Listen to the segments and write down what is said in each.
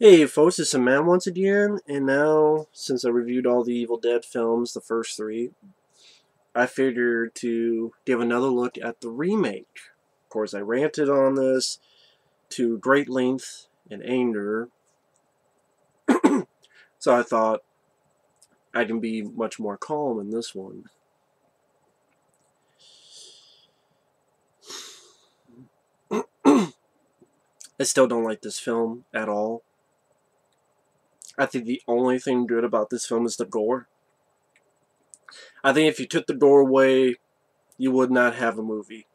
Hey folks, it's Sam Man once again, and now, since I reviewed all the Evil Dead films, the first three, I figured to give another look at the remake. Of course, I ranted on this to great length and anger, so I thought I can be much more calm in this one. I still don't like this film at all. I think the only thing good about this film is the gore. I think if you took the gore away, you would not have a movie.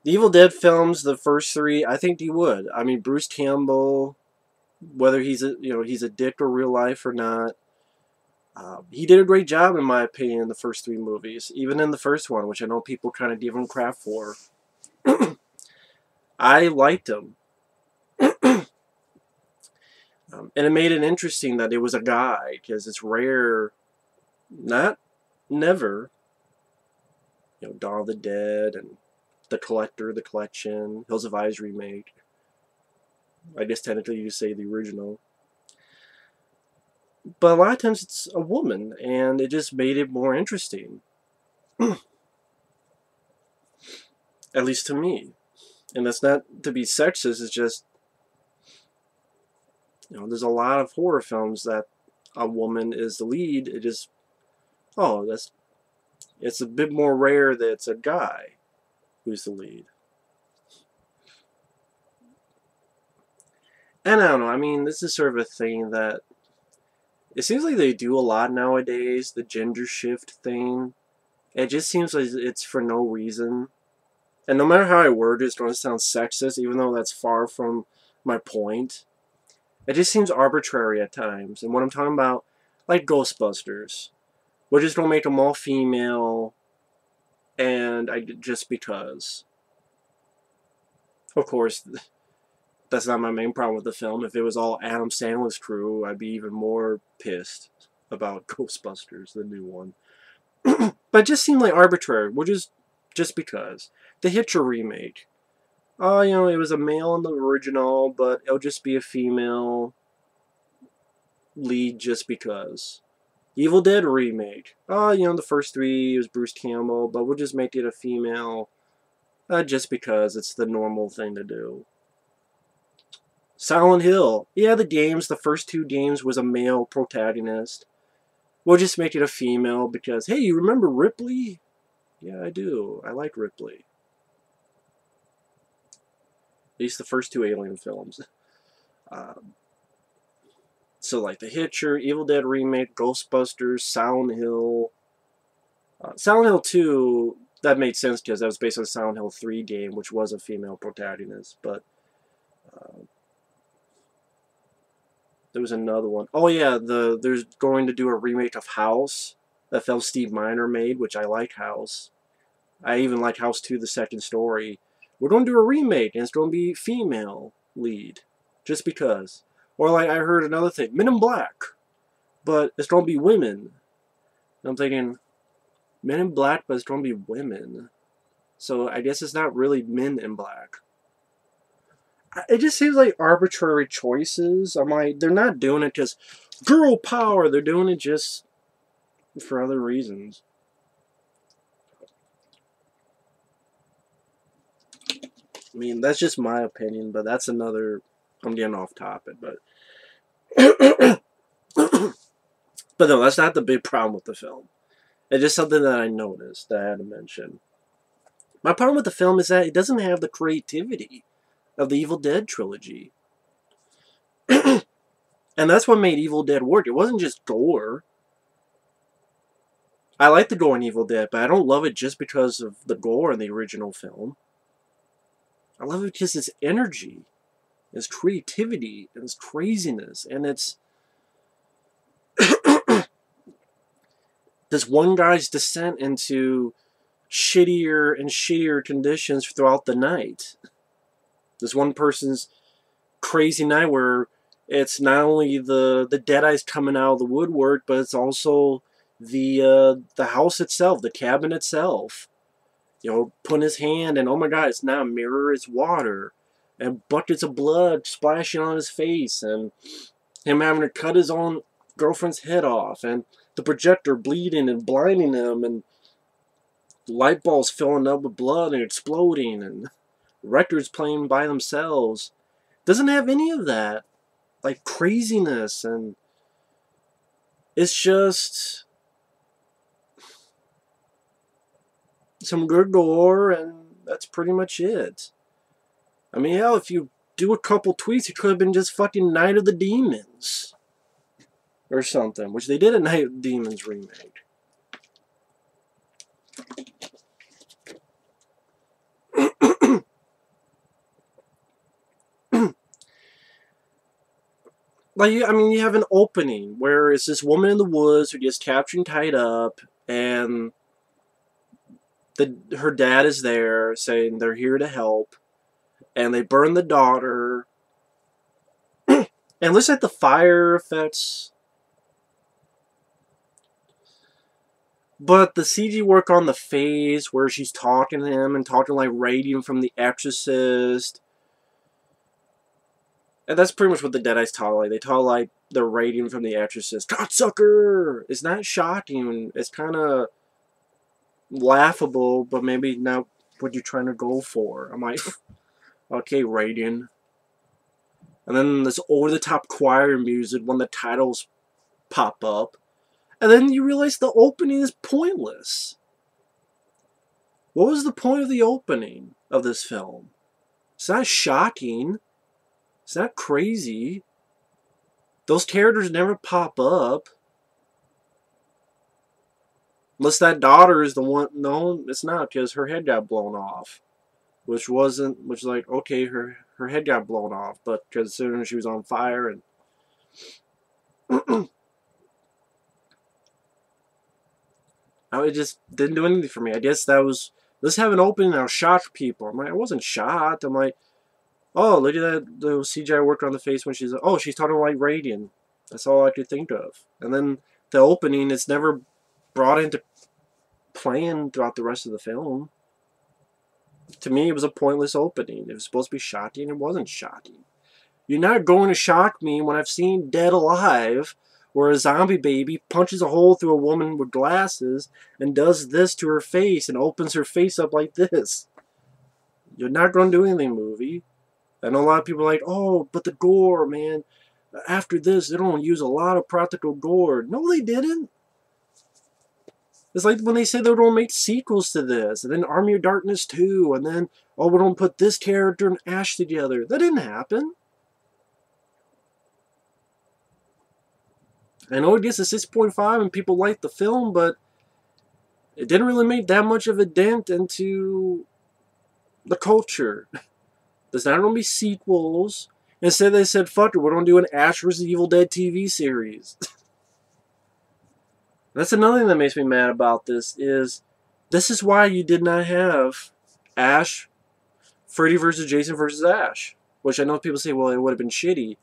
The Evil Dead films, the first three, I think you would. I mean, Bruce Campbell, whether he's a dick or real life or not, he did a great job in my opinion in the first three movies. Even in the first one, which I know people kind of give him crap for, I liked him, and it made it interesting that it was a guy because it's rare, not never. Dawn of the Dead and The Collector, The Collection, Hills of Eyes remake. I guess technically you say the original. But a lot of times it's a woman, and it just made it more interesting. At least to me. And that's not to be sexist, it's just, there's a lot of horror films that a woman is the lead. It just, it's a bit more rare that it's a guy who's the lead. And I don't know, I mean, this is sort of a thing that it seems like they do a lot nowadays, the gender shift thing. It just seems like it's for no reason. And no matter how I word it, it's going to sound sexist, even though that's far from my point. It just seems arbitrary at times. And what I'm talking about, like Ghostbusters, we're just going to make them all female, and just because. Of course, that's not my main problem with the film. If it was all Adam Sandler's crew, I'd be even more pissed about Ghostbusters, the new one. But it just seemed like arbitrary. We're just because. The Hitcher remake. Oh, it was a male in the original, but it'll just be a female lead just because. Evil Dead remake. Oh, the first three was Bruce Campbell, but we'll just make it a female just because it's the normal thing to do. Silent Hill. Yeah, the first two games was a male protagonist. We'll just make it a female because, hey, you remember Ripley? Yeah, I do. I like Ripley. At least the first two Alien films. So like The Hitcher, Evil Dead remake, Ghostbusters, Silent Hill. Silent Hill 2, that made sense because that was based on the Silent Hill 3 game, which was a female protagonist. But there was another one. Oh yeah, there's going to do a remake of House. That film Steve Miner made, which I like House. I even like House 2, the second story. We're going to do a remake, and it's going to be female lead. Just because. Or like I heard another thing, Men in Black. But it's going to be women. And I'm thinking, Men in Black, but it's going to be women. So I guess it's not really Men in Black. It just seems like arbitrary choices. I'm like, they're not doing it because girl power. They're doing it just for other reasons. I mean, that's just my opinion, but that's another... I'm getting off topic, but... But no, that's not the big problem with the film. It's just something that I noticed that I had to mention. My problem with the film is that it doesn't have the creativity of the Evil Dead trilogy. And that's what made Evil Dead work. It wasn't just gore. I like the gore in Evil Dead, but I don't love it just because of the gore in the original film. I love it because it's energy, it's creativity, and it's craziness, and it's this one guy's descent into shittier and shittier conditions throughout the night. This one person's crazy night where it's not only the dead eyes coming out of the woodwork, but it's also the house itself, the cabin itself. Putting his hand and, oh my god, it's not a mirror, it's water. and buckets of blood splashing on his face, and him having to cut his own girlfriend's head off, and the projector bleeding and blinding him, and light bulbs filling up with blood and exploding, and records playing by themselves. Doesn't have any of that, like, craziness, and it's just some good gore, and that's pretty much it. I mean, hell, if you do a couple tweaks, it could have been just fucking Night of the Demons or something, which they did a Night of the Demons remake. Like, I mean, you have an opening where it's this woman in the woods who gets captured and tied up, and her dad is there saying they're here to help, and they burn the daughter. And looks like the fire effects, but the CG work on the face where she's talking to him and talking like radiant from The Exorcist. And that's pretty much what the Deadites talk like. They talk like they're radiant from The Exorcist. Cocksucker! It's not shocking. It's kind of laughable, but maybe not what you're trying to go for. I'm like, okay, radiant. And then this over-the-top choir music when the titles pop up. And then you realize the opening is pointless. What was the point of the opening of this film? It's not shocking. It's not crazy. Those characters never pop up. Unless that daughter is the one. No, it's not, because her head got blown off. Which like, okay, her head got blown off. But because as soon as she was on fire and... it just didn't do anything for me. I guess that was... Let's have an opening and I'll shock people. I'm like, I wasn't shocked. I'm like, oh, look at that, the CGI work on the face when she's... Oh, she's talking like radiant. That's all I could think of. And then the opening, it's never brought into playing throughout the rest of the film. To me, it was a pointless opening. It was supposed to be shocking. It wasn't shocking. You're not going to shock me when I've seen Dead Alive, where a zombie baby punches a hole through a woman with glasses and does this to her face and opens her face up like this. You're not going to do anything, movie. I know a lot of people are like, oh, but the gore, man. After this, they don't use a lot of practical gore. No, they didn't. It's like when they said they were going to make sequels to this, and then Army of Darkness 2, and then, oh, we're going to put this character and Ash together. That didn't happen. I know it gets a 6.5 and people like the film, but it didn't really make that much of a dent into the culture. There's not going to be sequels. Instead, they said, fuck it, we're going to do an Ash vs. Evil Dead TV series. That's another thing that makes me mad about this is why you did not have Ash, Freddy vs. Jason vs. Ash. Which I know people say, well, it would have been shitty.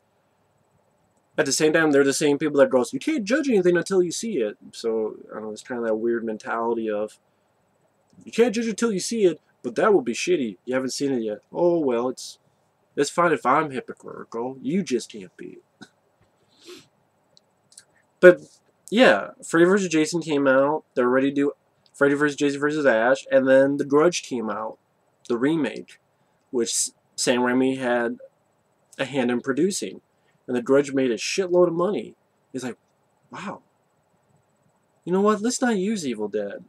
At the same time, they're the same people that goes, you can't judge anything until you see it. So, I don't know, it's kind of that weird mentality of, you can't judge until you see it, but that will be shitty. You haven't seen it yet. Oh, well, it's fine if I'm hypocritical. You just can't be. But, yeah, Freddy vs. Jason came out. They're ready to do Freddy vs. Jason vs. Ash. And then The Grudge came out. The remake. Which Sam Raimi had a hand in producing. And The Grudge made a shitload of money. He's like, wow. You know what? Let's not use Evil Dead.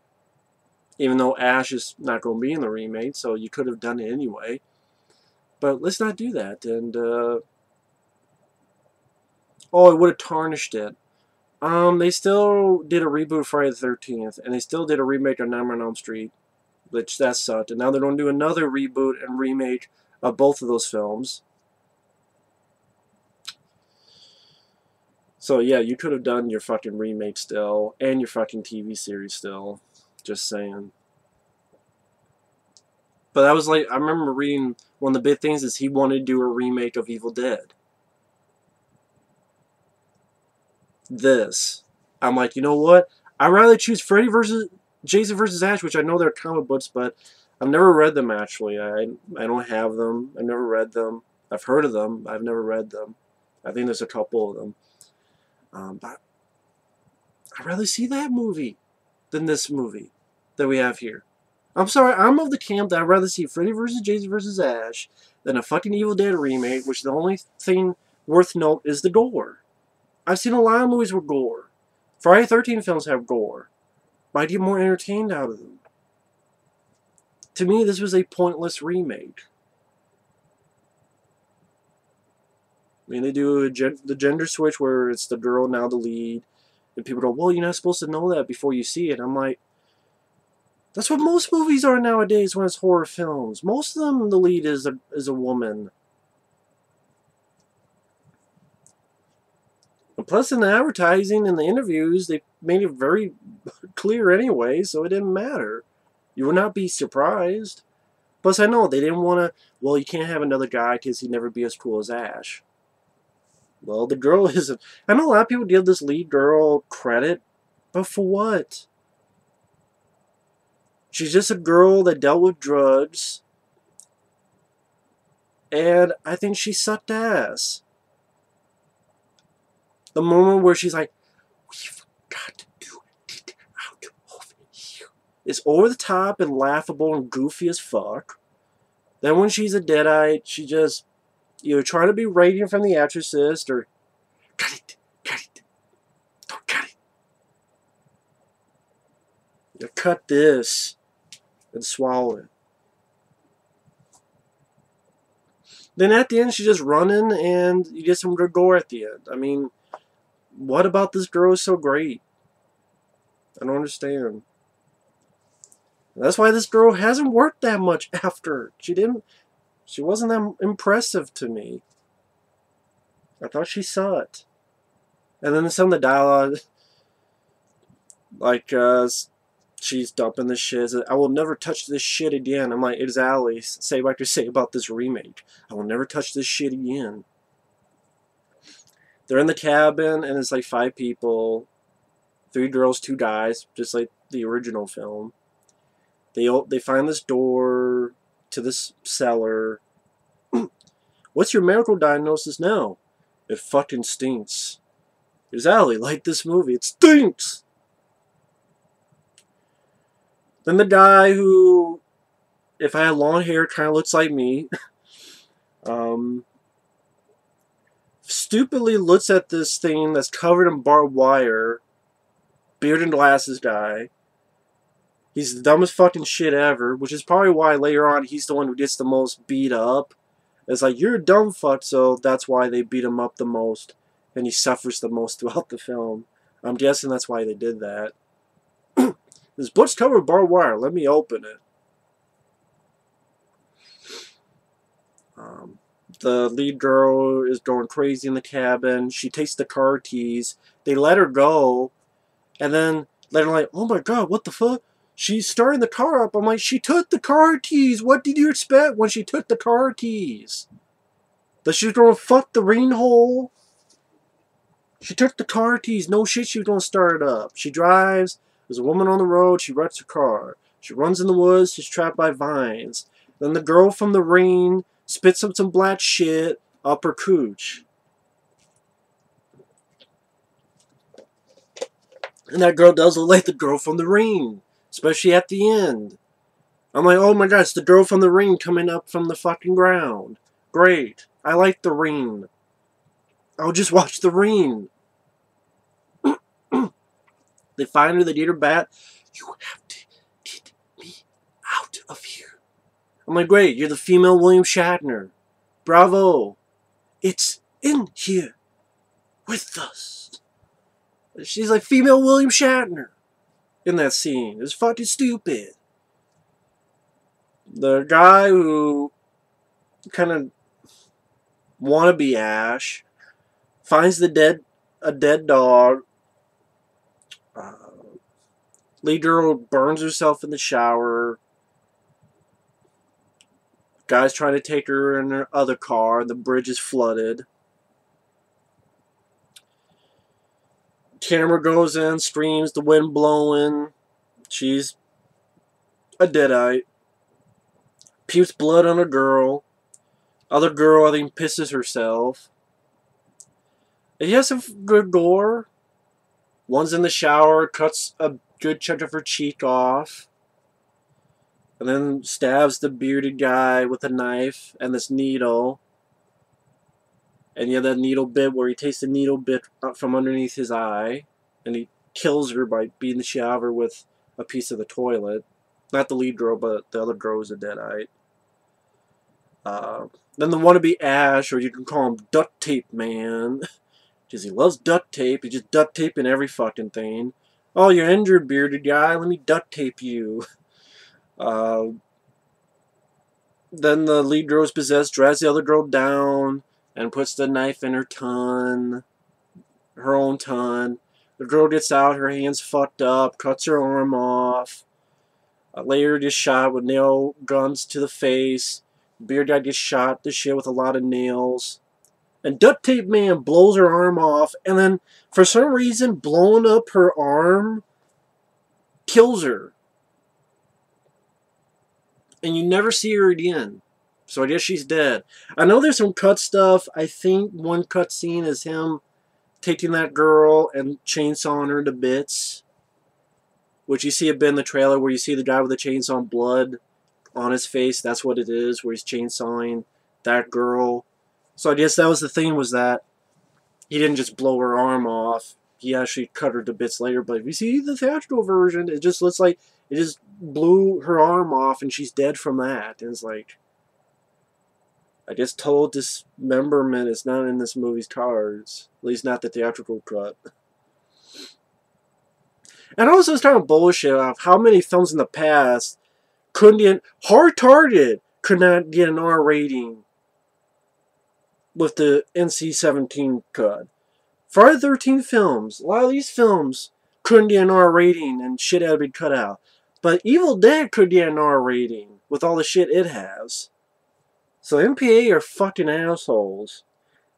Even though Ash is not going to be in the remake, so you could have done it anyway. But let's not do that. And, oh, it would have tarnished it. They still did a reboot of Friday the 13th. And they still did a remake of Nightmare on Elm Street. Which, that sucked. And now they're going to do another reboot and remake of both of those films. So, yeah, you could have done your fucking remake still, and your fucking TV series still. Just saying. But that was like, I remember reading, one of the big things is he wanted to do a remake of Evil Dead. This. I'm like, you know what? I'd rather choose Freddy vs. Jason vs. Ash, which I know they're comic books, but I've never read them, actually. I don't have them. I've never read them. I've heard of them. I've never read them. I think there's a couple of them. But I'd rather see that movie than this movie that we have here. I'm sorry, I'm of the camp that I'd rather see Freddy vs. Jason vs. Ash than a fucking Evil Dead remake, which the only thing worth note is the gore. I've seen a lot of movies with gore. Friday the 13th films have gore. But I get more entertained out of them. To me, this was a pointless remake. I mean, they do the gender switch where it's the girl now the lead. And people go, well, you're not supposed to know that before you see it. I'm like, that's what most movies are nowadays when it's horror films. Most of them, the lead is a woman. And plus, in the advertising and the interviews, they made it very clear anyway, so it didn't matter. You would not be surprised. Plus, I know they didn't want to, well, you can't have another guy because he'd never be as cool as Ash. Well, the girl isn't. I know a lot of people give this lead girl credit, but for what? She's just a girl that dealt with drugs, and I think she sucked ass. The moment where she's like, we've got to do it out of here. It's over the top and laughable and goofy as fuck. Then when she's a deadite, she just either trying to be radiant from The Exorcist or cut it, don't cut it. You cut this and swallow it. Then at the end, she's just running and you get some good gore at the end. I mean, what about this girl is so great? I don't understand. That's why this girl hasn't worked that much after. She wasn't that impressive to me. I thought she sucked. And then some of the dialogue, like, she's dumping this shit. I will never touch this shit again. I'm like, exactly. Say what I could say about this remake. I will never touch this shit again. They're in the cabin, and it's like 5 people. 3 girls, 2 guys, just like the original film. They find this door to this cellar. What's your medical diagnosis now? It fucking stinks. Exactly, like this movie. It stinks! Then the guy who, if I had long hair, kind of looks like me, stupidly looks at this thing that's covered in barbed wire. Beard and glasses guy. He's the dumbest fucking shit ever, which is probably why later on he's the one who gets the most beat up. It's like, you're a dumb fuck, so that's why they beat him up the most. And he suffers the most throughout the film. I'm guessing that's why they did that. This book's covered with barbed wire. Let me open it. The lead girl is going crazy in the cabin. She takes the car keys. They let her go. And then later, like, oh my god, what the fuck? She's starting the car up. I'm like, she took the car keys. What did you expect when she took the car keys? That she was going to fuck the ring hole? She took the car keys. No shit, she was going to start it up. She drives. There's a woman on the road. She wrecks her car. She runs in the woods. She's trapped by vines. Then the girl from the ring spits up some black shit up her cooch. And that girl does look like the girl from the ring. Especially at the end. I'm like, oh my god, it's the girl from the ring coming up from the fucking ground. Great. I like the ring. I'll just watch the ring. They find her, they get her back. You have to get me out of here. I'm like, great, you're the female William Shatner. Bravo. It's in here with us. She's like female William Shatner in that scene. It's fucking stupid. The guy who kind of wanna be Ash finds a dead dog. Lead girl burns herself in the shower. Guy's trying to take her in her other car. The bridge is flooded. Camera goes in, screams, the wind blowing. She's a deadite. pukes blood on a girl. Other girl, I think, pisses herself. It has some good gore. One's in the shower, cuts a good chunk of her cheek off. And then stabs the bearded guy with a knife and this needle. And you have that needle bit where he takes the needle bit from underneath his eye. And he kills her by beating the shit out of her with a piece of the toilet. Not the lead girl, but the other girl was a deadite. Then the wannabe Ash, or you can call him Duct Tape Man. Because he loves duct tape. He's just duct taping every fucking thing. Oh, you're injured, bearded guy. Let me duct tape you. Then the lead girl is possessed, drags the other girl down, and puts the knife in her tongue. Her own tongue. The girl gets out, her hand's fucked up, cuts her arm off. Later gets shot with nail guns to the face. Beard guy gets shot to shit with a lot of nails. And Duct Tape Man blows her arm off, and then, for some reason, blowing up her arm kills her. And you never see her again. So I guess she's dead. I know there's some cut stuff. I think one cut scene is him taking that girl and chainsawing her to bits. Which you see a bit in the trailer where you see the guy with the chainsaw and blood on his face. That's what it is, where he's chainsawing that girl. So I guess that was the thing, was that he didn't just blow her arm off. He actually cut her to bits later. But if you see the theatrical version, it just looks like it just blew her arm off and she's dead from that. And it's like, I guess total dismemberment is not in this movie's cards. At least not the theatrical cut. And also it's kind of bullshit of how many films in the past couldn't get... Hard Target could not get an R rating with the NC-17 cut. Friday the 13th films, a lot of these films couldn't get an R rating and shit had to be cut out. But Evil Dead could get an R rating with all the shit it has. So MPA are fucking assholes.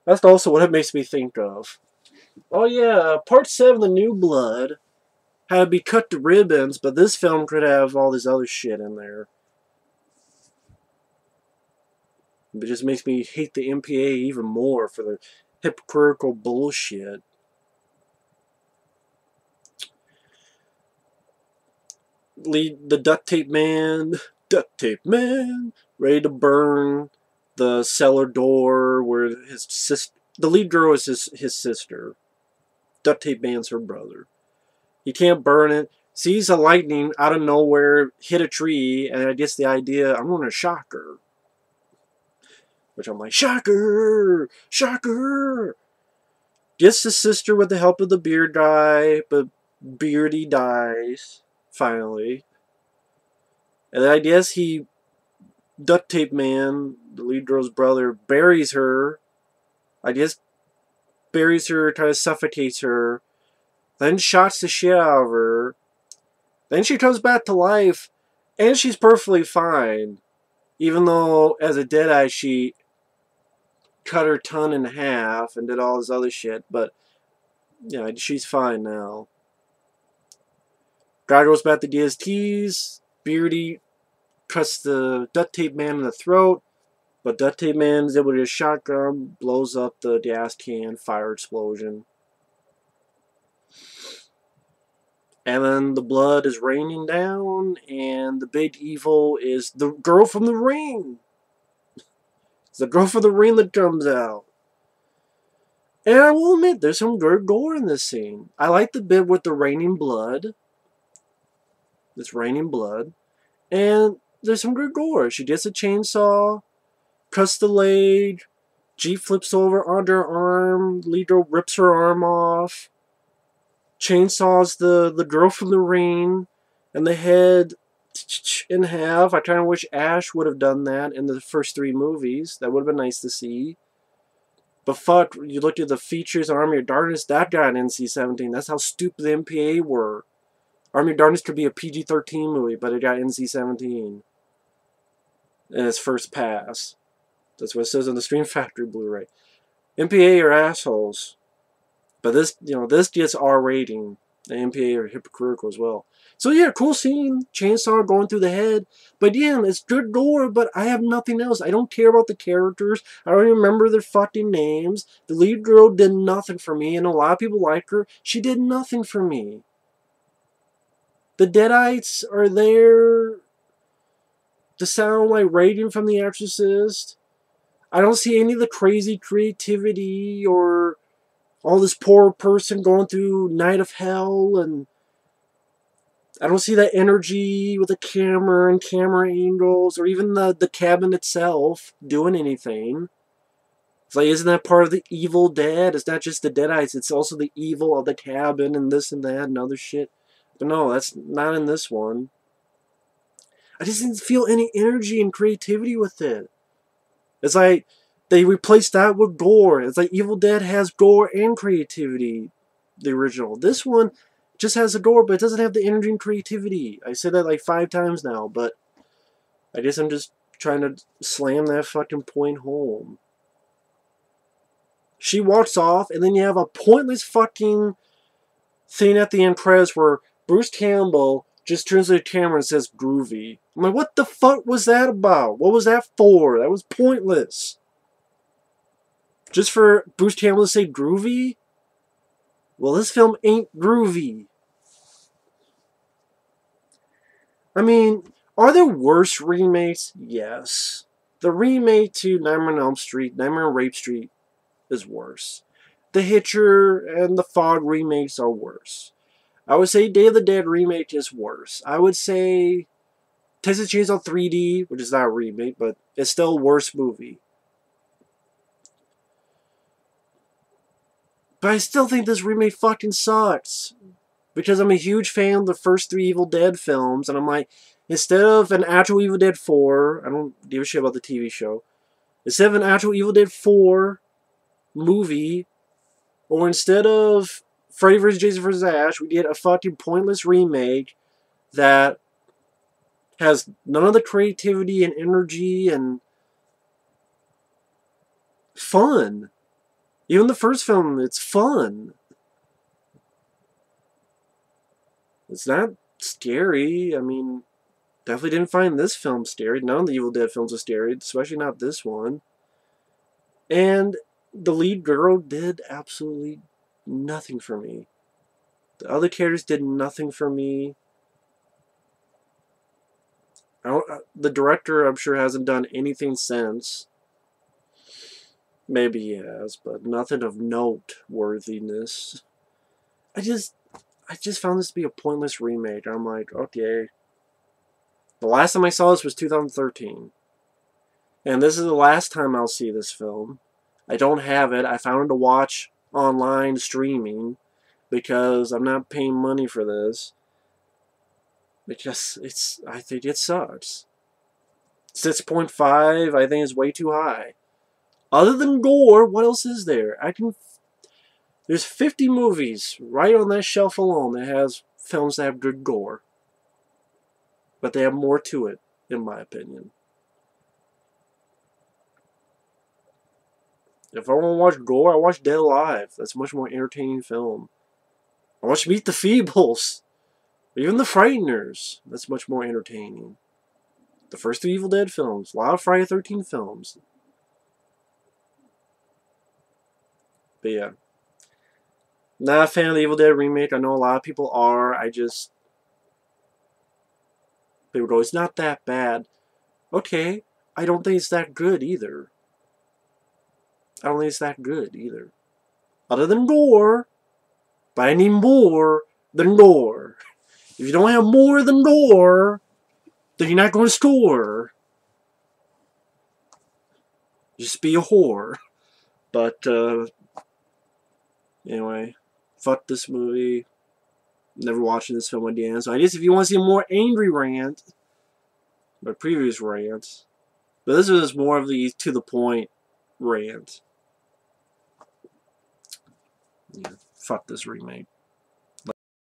That's also what it makes me think of. Oh yeah, Part 7, The New Blood, had to be cut to ribbons, but this film could have all this other shit in there. It just makes me hate the MPA even more for the hypocritical bullshit. The Duct Tape Man, ready to burn the cellar door where his sister, the lead girl is his sister. Duct Tape Man's her brother. He can't burn it. Sees a lightning out of nowhere, hit a tree, and I guess the idea, I'm going to shock her. Which I'm like, shocker! Shocker! Gets the sister with the help of the beard guy, but Beardy dies, finally. And I guess he, Duct Tape Man, the lead girl's brother, buries her. I guess buries her, kind of suffocates her. Then shots the shit out of her. Then she comes back to life, and she's perfectly fine. Even though, as a deadeye, she cut her tongue in half and did all this other shit. But, yeah, she's fine now. Guy goes back to DSTs. Beardy cuts the Duct Tape Man in the throat. But Duct Tape Man is able to get a shotgun, blows up the gas can, fire explosion. And then the blood is raining down, and the big evil is the girl from The Ring. It's the girl from The Ring that comes out. And I will admit, there's some good gore in this scene. I like the bit with the raining blood. It's raining blood. And there's some good gore. She gets a chainsaw, cuts the leg, G flips over onto her arm, lead girl rips her arm off. Chainsaws the girl from The Ring, and the head in half. I kind of wish Ash would have done that in the first 3 movies. That would have been nice to see. But fuck, you look at the features on Army of Darkness, that got an NC-17. That's how stupid the MPA were. Army of Darkness could be a PG-13 movie, but it got NC-17 in its first pass. That's what it says on the Stream Factory Blu-ray. MPA are assholes. But this, this gets R rating. The MPA are hypocritical as well. So yeah, cool scene, chainsaw going through the head. But yeah, it's good gore, but I have nothing else. I don't care about the characters. I don't even remember their fucking names. The lead girl did nothing for me, and a lot of people like her. She did nothing for me. The Deadites are there to sound like Reagan from The Exorcist. I don't see any of the crazy creativity or all this poor person going through Night of Hell, and I don't see that energy with the camera and camera angles or even the cabin itself doing anything. It's like, isn't that part of the Evil Dead? It's not just the Deadites, it's also the evil of the cabin and this and that and other shit. But no, that's not in this one. I just didn't feel any energy and creativity with it. It's like they replaced that with gore. It's like Evil Dead has gore and creativity, the original. This one just has the gore, but it doesn't have the energy and creativity. I said that like 5 times now, but I guess I'm just trying to slam that fucking point home. She walks off, and then you have a pointless fucking thing at the end credits where Bruce Campbell just turns to the camera and says groovy. I'm like, what the fuck was that about? What was that for? That was pointless. Just for Bruce Campbell to say groovy? Well, this film ain't groovy. I mean, are there worse remakes? Yes. The remake to Nightmare on Elm Street, Nightmare on Rape Street, is worse. The Hitcher and the Fog remakes are worse. I would say Day of the Dead remake is worse. I would say Texas Chainsaw 3D, which is not a remake, but it's still a worse movie. But I still think this remake fucking sucks. Because I'm a huge fan of the first 3 Evil Dead films, and I'm like, instead of an actual Evil Dead 4, I don't give a shit about the TV show, instead of an actual Evil Dead 4 movie, or instead of Freddy vs. Jason vs. Ash, we get a fucking pointless remake that has none of the creativity and energy and fun. Even the first film, it's fun. It's not scary. I mean, definitely didn't find this film scary. None of the Evil Dead films are scary, especially not this one. And the lead girl did absolutely nothing for me. The other characters did nothing for me. The director, I'm sure, hasn't done anything since. Maybe he has, but nothing of noteworthiness. I just found this to be a pointless remake. I'm like, okay. The last time I saw this was 2013. And this is the last time I'll see this film. I don't have it. I found it to watch online streaming because I'm not paying money for this. Because I think it sucks. 6.5, I think is way too high. Other than gore, what else is there? There's 50 movies right on that shelf alone that has films that have good gore. But they have more to it, in my opinion. If I want to watch gore, I watch Dead Alive. That's a much more entertaining film. I watch Meet the Feebles. Even The Frighteners. That's much more entertaining. The first 3 Evil Dead films. A lot of Friday the 13th films. But yeah. Not a fan of the Evil Dead remake. I know a lot of people are. People go, it's not that bad. Okay. I don't think it's that good either. I don't think it's that good either. Other than gore. But I need more than gore. If you don't have more than gore, then you're not going to score. Just be a whore. But, anyway. Fuck this movie. Never watching this film again. So I guess if you want to see a more angry rant, my previous rant, but this was more of the to the point rant. Yeah, fuck this remake.